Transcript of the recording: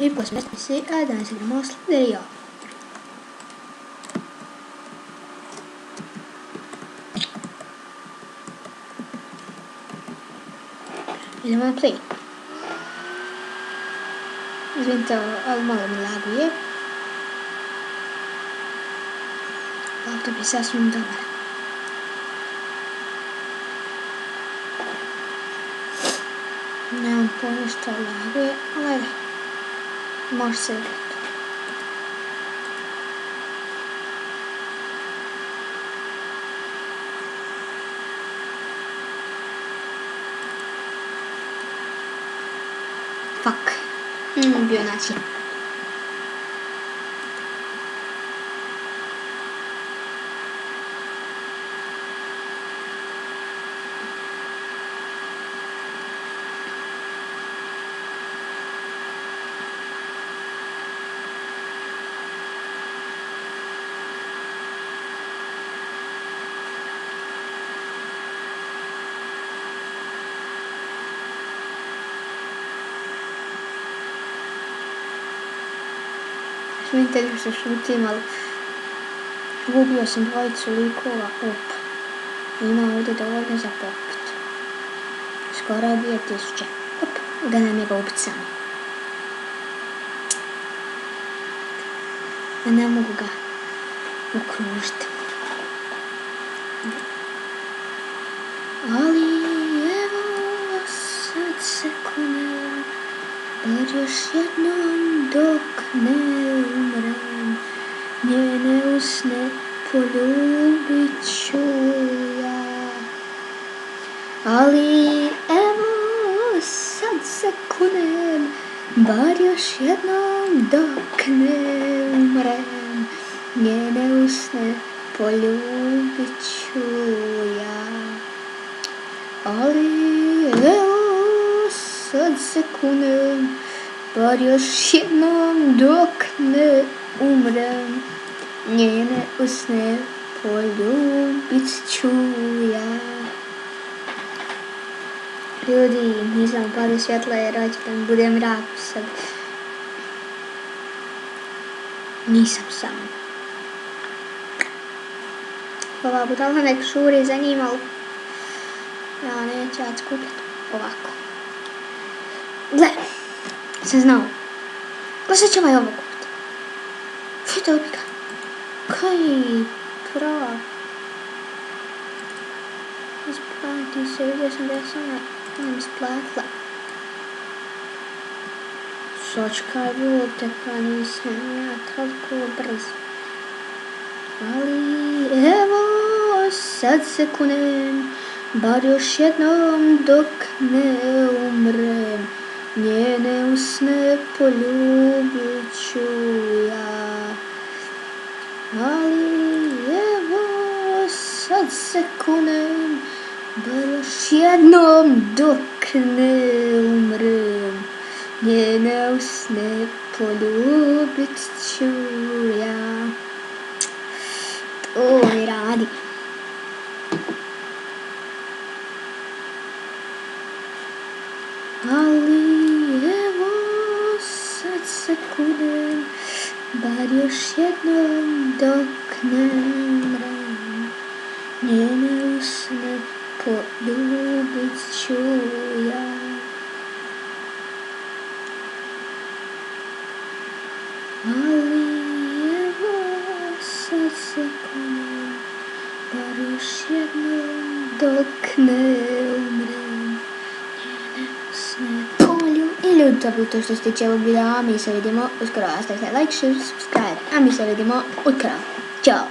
I posmesti si, a danas idemo sliderio. Idemo na play. Izvinite, ali malo mi laguje. Laptop je sasvim dobar. Nemam pojma što laguje, ali ajde. Može se igrati. Fuck. Bio način. Vidite da se šutim, ali gubio sam dvojicu likova, ima ovdje dovoljno za popit. Skoro 2000. Da nam je ga ubit sami. A ne mogu ga okružiti. Ali evo sad se kunem, bar još jednom dok ne umrem, njene usne poljubit ću ja. Ali evo sad se kunem, bar još jednom dok ne umrem, njene usne poljubit ću ja. Ali evo sad se kunem, bar još jednom dok ne umrem, njene usne poljubit ću ja. Ljudi, nisam upali svjetlo jer hoće da mi bude mrak sad. Nisam sam. Ova budala nek šuri za njima, ali ja neću ja skupljati ovako. Gle, sam znao. Pa sad ćemo i ovo kupiti. Što je opika? Kaj prava? Isplati se, vidio sam da je sama nam isplatila. Sočka ljute, pa nisam ja toliko brz. Ali evo sad se kunem, bar još jednom dok ne umrem, njene usne poljubit ću ja. Ali evo sad se kunem, bar još jednom dok ne umrem, njene usne poljubit ću ja. To mi radi. Ali evo sad se kunem, bar još jednom dok ne umrem, njene usne poljubit ću ja. Ali evo sad se kunem, bar još jednom dok ne umrem, njene usne poljubit. I ljudi, to je to što se tiče ovog videa, a mi se vidimo uskoro. Ostavite like, share, subscribe, a mi se vidimo uskoro. Ćao!